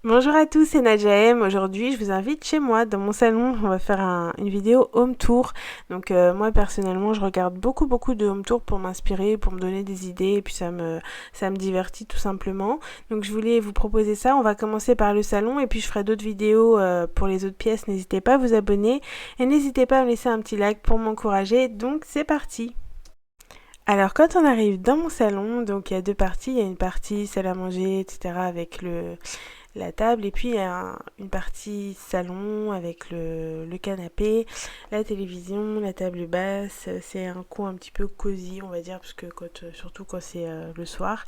Bonjour à tous, c'est Nadia M. Aujourd'hui, je vous invite chez moi, dans mon salon. On va faire une vidéo home tour. Donc moi personnellement, je regarde beaucoup de home tour pour m'inspirer, pour me donner des idées, et puis ça me divertit tout simplement. Donc je voulais vous proposer ça. On va commencer par le salon, et puis je ferai d'autres vidéos pour les autres pièces. N'hésitez pas à vous abonner, et n'hésitez pas à me laisser un petit like pour m'encourager. Donc c'est parti. Alors quand on arrive dans mon salon, donc il y a deux parties. Il y a une partie salle à manger, etc. avec la table, et puis il y a une partie salon avec le canapé, la télévision, la table basse. C'est un coin un petit peu cosy, on va dire, parce que surtout quand c'est le soir.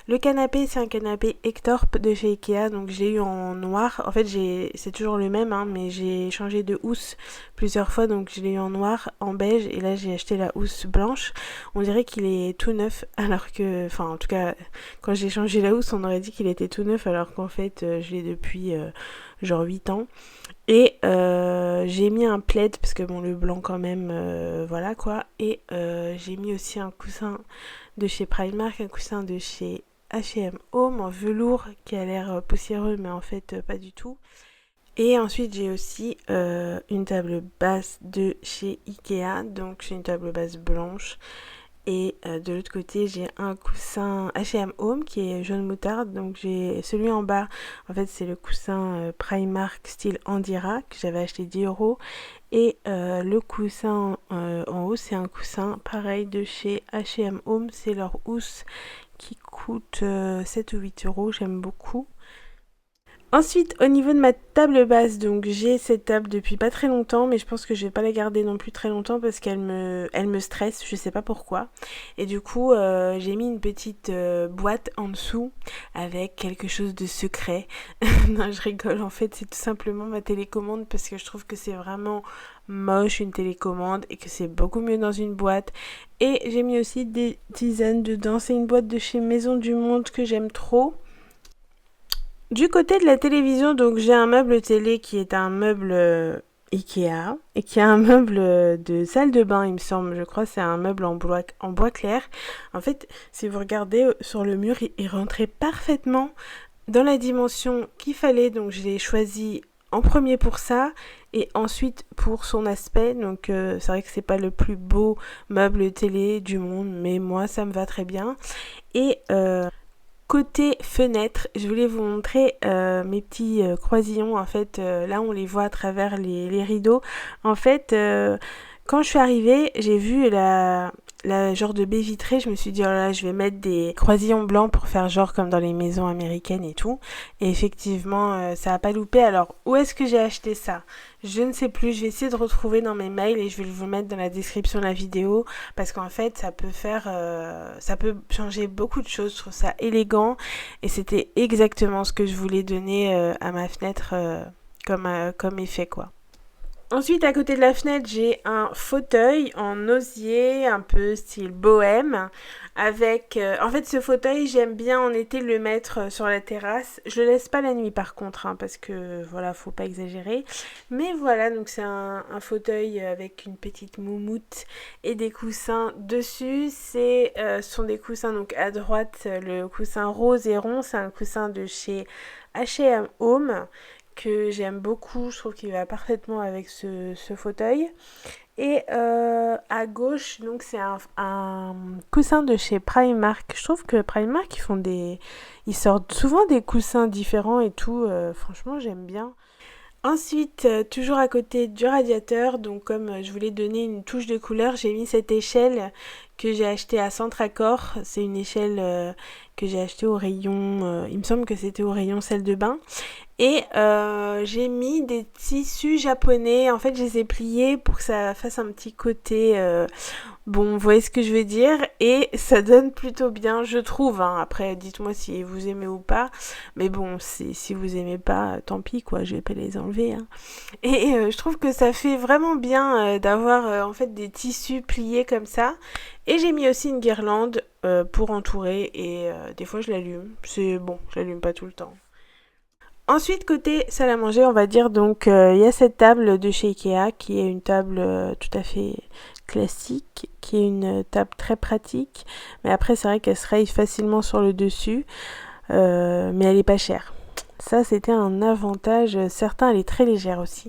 Le canapé, c'est un canapé Hector de chez Ikea, donc je l'ai eu en noir. En fait, c'est toujours le même, hein, mais j'ai changé de housse plusieurs fois, donc je l'ai eu en noir, en beige, et là j'ai acheté la housse blanche. On dirait qu'il est tout neuf, alors que, enfin, en tout cas, quand j'ai changé la housse, on aurait dit qu'il était tout neuf, alors qu'en fait, je l'ai depuis genre 8 ans. Et j'ai mis un plaid, parce que bon, le blanc quand même, voilà quoi. Et j'ai mis aussi un coussin de chez Primark, un coussin de chez H&M Home en velours qui a l'air poussiéreux, mais en fait pas du tout. Et ensuite j'ai aussi une table basse de chez Ikea, donc j'ai une table basse blanche. Et de l'autre côté, j'ai un coussin H&M Home qui est jaune moutarde. Donc j'ai celui en bas, en fait c'est le coussin Primark style Andira que j'avais acheté 10 €. Et le coussin en haut, c'est un coussin pareil de chez H&M Home. C'est leur housse qui coûte 7 ou 8 €. J'aime beaucoup. Ensuite, au niveau de ma table basse, donc j'ai cette table depuis pas très longtemps, mais je pense que je vais pas la garder non plus très longtemps parce qu'elle me stresse, je sais pas pourquoi. Et du coup, j'ai mis une petite boîte en dessous avec quelque chose de secret. Non, je rigole, en fait, c'est tout simplement ma télécommande parce que je trouve que c'est vraiment moche une télécommande et que c'est beaucoup mieux dans une boîte. Et j'ai mis aussi des tisanes dedans. C'est une boîte de chez Maison du Monde que j'aime trop. Du côté de la télévision, donc j'ai un meuble télé qui est un meuble Ikea et qui a un meuble de salle de bain, il me semble. Je crois que c'est un meuble en bois clair. En fait, si vous regardez sur le mur, il rentrait parfaitement dans la dimension qu'il fallait. Donc je l'ai choisi en premier pour ça et ensuite pour son aspect. Donc c'est vrai que c'est pas le plus beau meuble télé du monde, mais moi ça me va très bien. Et côté fenêtre, je voulais vous montrer mes petits croisillons. En fait, là, on les voit à travers les rideaux. En fait, quand je suis arrivée, j'ai vu la genre de baie vitrée. Je me suis dit, oh là, je vais mettre des croisillons blancs pour faire genre comme dans les maisons américaines et tout. Et effectivement, ça a pas loupé. Alors, où est-ce que j'ai acheté ça? Je ne sais plus. Je vais essayer de retrouver dans mes mails et je vais vous mettre dans la description de la vidéo parce qu'en fait, ça peut changer beaucoup de choses. Je trouve ça élégant et c'était exactement ce que je voulais donner à ma fenêtre comme effet quoi. Ensuite, à côté de la fenêtre, j'ai un fauteuil en osier, un peu style bohème, avec... en fait, ce fauteuil, j'aime bien en été le mettre sur la terrasse. Je le laisse pas la nuit, par contre, hein, parce que, voilà, faut pas exagérer. Mais voilà, donc c'est un fauteuil avec une petite moumoute et des coussins dessus. Ce sont des coussins, donc à droite, le coussin rose et rond, c'est un coussin de chez H&M Home que j'aime beaucoup, je trouve qu'il va parfaitement avec ce fauteuil. Et à gauche, donc c'est un coussin de chez Primark. Je trouve que Primark, ils sortent souvent des coussins différents et tout. Franchement, j'aime bien. Ensuite, toujours à côté du radiateur, donc comme je voulais donner une touche de couleur, j'ai mis cette échelle que j'ai achetée à Centracor. C'est une échelle que j'ai achetée au rayon, il me semble que c'était au rayon salle de bain. Et j'ai mis des tissus japonais. En fait, je les ai pliés pour que ça fasse un petit côté... bon, vous voyez ce que je veux dire. Et ça donne plutôt bien, je trouve. Hein. Après, dites-moi si vous aimez ou pas. Mais bon, si vous aimez pas, tant pis, quoi. Je vais pas les enlever. Hein. Et je trouve que ça fait vraiment bien d'avoir en fait des tissus pliés comme ça. Et j'ai mis aussi une guirlande pour entourer. Et des fois, je l'allume. C'est bon, je l'allume pas tout le temps. Ensuite, côté salle à manger, on va dire donc il y a cette table de chez Ikea qui est une table tout à fait classique, qui est une table très pratique. Mais après, c'est vrai qu'elle se raye facilement sur le dessus, mais elle est pas chère. Ça, c'était un avantage certain. Elle est très légère aussi.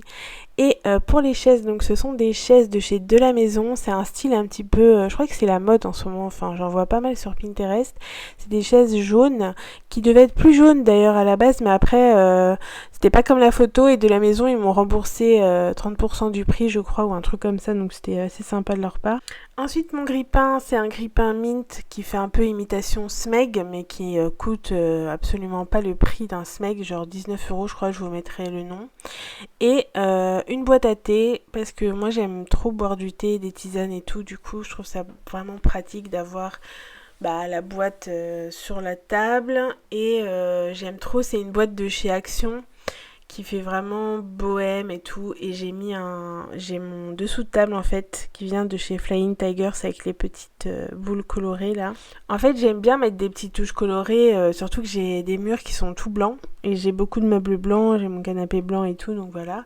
Et pour les chaises, donc ce sont des chaises de chez De la Maison. C'est un style un petit peu, je crois que c'est la mode en ce moment. Enfin, j'en vois pas mal sur Pinterest. C'est des chaises jaunes qui devaient être plus jaunes d'ailleurs à la base, mais après c'était pas comme la photo et De la Maison ils m'ont remboursé 30% du prix, je crois, ou un truc comme ça. Donc c'était assez sympa de leur part. Ensuite, mon grille-pain, c'est un grille-pain mint qui fait un peu imitation Smeg, mais qui coûte absolument pas le prix d'un Smeg, genre 19 euros, je crois, je vous mettrai le nom. Et une boîte à thé, parce que moi j'aime trop boire du thé, des tisanes et tout, du coup je trouve ça vraiment pratique d'avoir la boîte sur la table. Et j'aime trop, c'est une boîte de chez Action qui fait vraiment bohème et tout, et j'ai mon dessous de table en fait qui vient de chez Flying Tigers avec les petites boules colorées là. En fait j'aime bien mettre des petites touches colorées, surtout que j'ai des murs qui sont tout blancs et j'ai beaucoup de meubles blancs, j'ai mon canapé blanc et tout, donc voilà.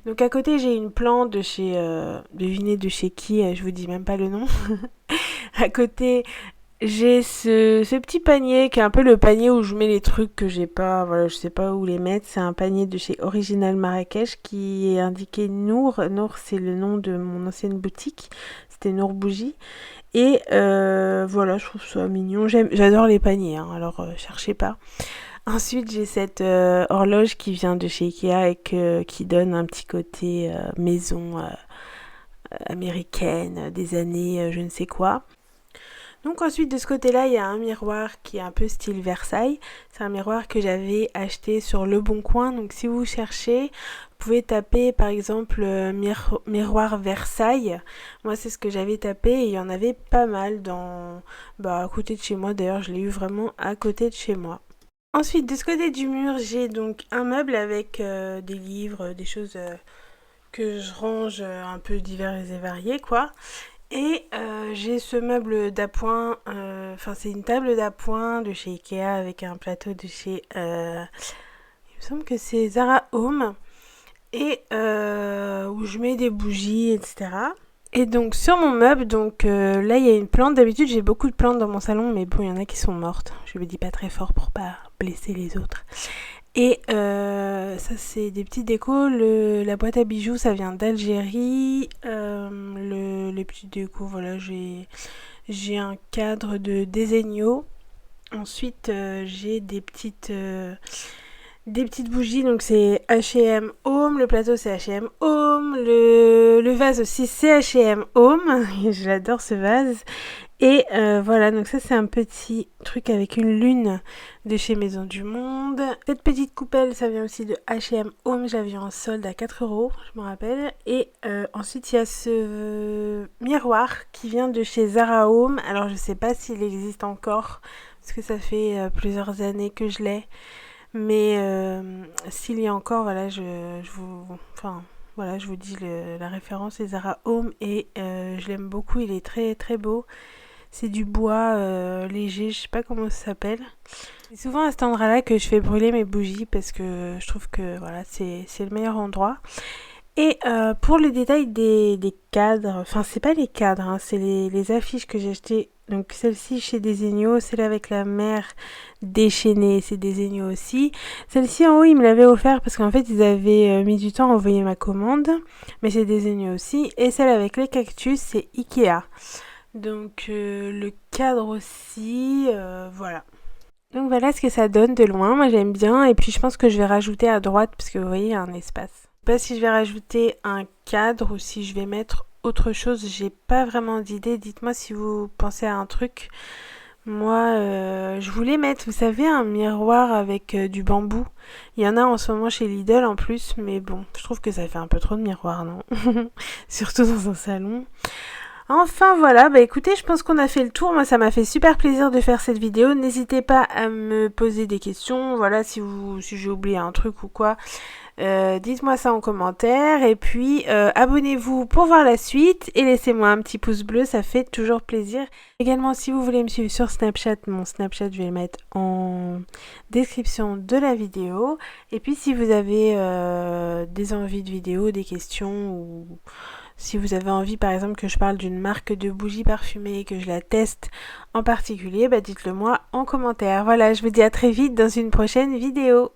Donc à côté j'ai une plante de chez devinez de chez qui, je vous dis même pas le nom. À côté j'ai ce petit panier qui est un peu le panier où je mets les trucs que j'ai pas, voilà, je sais pas où les mettre. C'est un panier de chez Original Marrakech qui est indiqué Nour. Nour, c'est le nom de mon ancienne boutique. C'était Nour Bougie. Et voilà, je trouve ça mignon. J'adore les paniers, hein, alors cherchez pas. Ensuite, j'ai cette horloge qui vient de chez Ikea et qui donne un petit côté maison américaine des années je ne sais quoi. Donc ensuite de ce côté-là, il y a un miroir qui est un peu style Versailles. C'est un miroir que j'avais acheté sur Le Bon Coin. Donc si vous cherchez, vous pouvez taper par exemple miroir Versailles. Moi c'est ce que j'avais tapé et il y en avait pas mal à côté de chez moi. D'ailleurs je l'ai eu vraiment à côté de chez moi. Ensuite de ce côté du mur, j'ai donc un meuble avec des livres, des choses que je range un peu divers et variées quoi. Et j'ai ce meuble d'appoint, c'est une table d'appoint de chez Ikea avec un plateau de chez, il me semble que c'est Zara Home, et où je mets des bougies, etc. Et donc sur mon meuble, là il y a une plante. D'habitude j'ai beaucoup de plantes dans mon salon, mais bon il y en a qui sont mortes. Je le dis pas très fort pour pas blesser les autres. Et ça c'est des petits décos. La boîte à bijoux ça vient d'Algérie. Les petits décos, voilà, j'ai un cadre de Desenio. Ensuite j'ai des petites bougies, donc c'est H&M Home, le plateau c'est H&M Home, le vase aussi c'est H&M Home, j'adore ce vase. Et voilà, donc ça c'est un petit truc avec une lune de chez Maison du Monde. Cette petite coupelle, ça vient aussi de H&M Home, j'avais en solde à 4 euros, je me rappelle. Et ensuite il y a ce miroir qui vient de chez Zara Home. Alors je sais pas s'il existe encore, parce que ça fait plusieurs années que je l'ai. Mais s'il y a encore, voilà, je vous dis la référence, c'est Zara Home et je l'aime beaucoup, il est très très beau. C'est du bois léger, je sais pas comment ça s'appelle. C'est souvent à cet endroit-là que je fais brûler mes bougies parce que je trouve que voilà, c'est le meilleur endroit. Et pour le détail des cadres, enfin c'est pas les cadres, hein, c'est les affiches que j'ai achetées. Donc celle-ci chez Desenio, celle avec la mer déchaînée, c'est Desenio aussi. Celle-ci en haut, ils me l'avaient offert parce qu'en fait ils avaient mis du temps à envoyer ma commande, mais c'est Desenio aussi. Et celle avec les cactus, c'est Ikea. Donc le cadre aussi, voilà. Donc voilà ce que ça donne de loin, moi j'aime bien. Et puis je pense que je vais rajouter à droite parce que vous voyez il y a un espace. Je sais pas si je vais rajouter un cadre ou si je vais mettre autre chose, j'ai pas vraiment d'idée. Dites-moi si vous pensez à un truc. Moi, je voulais mettre, vous savez, un miroir avec du bambou. Il y en a en ce moment chez Lidl en plus, mais bon, je trouve que ça fait un peu trop de miroir, non? Surtout dans un salon. Enfin voilà, écoutez, je pense qu'on a fait le tour. Moi ça m'a fait super plaisir de faire cette vidéo. N'hésitez pas à me poser des questions. Voilà, si j'ai oublié un truc ou quoi, dites-moi ça en commentaire. Et puis abonnez-vous pour voir la suite et laissez-moi un petit pouce bleu, ça fait toujours plaisir. Également si vous voulez me suivre sur Snapchat, mon Snapchat je vais le mettre en description de la vidéo. Et puis si vous avez des envies de vidéos, des questions ou si vous avez envie par exemple que je parle d'une marque de bougies parfumées et que je la teste en particulier, dites-le moi en commentaire. Voilà, je vous dis à très vite dans une prochaine vidéo.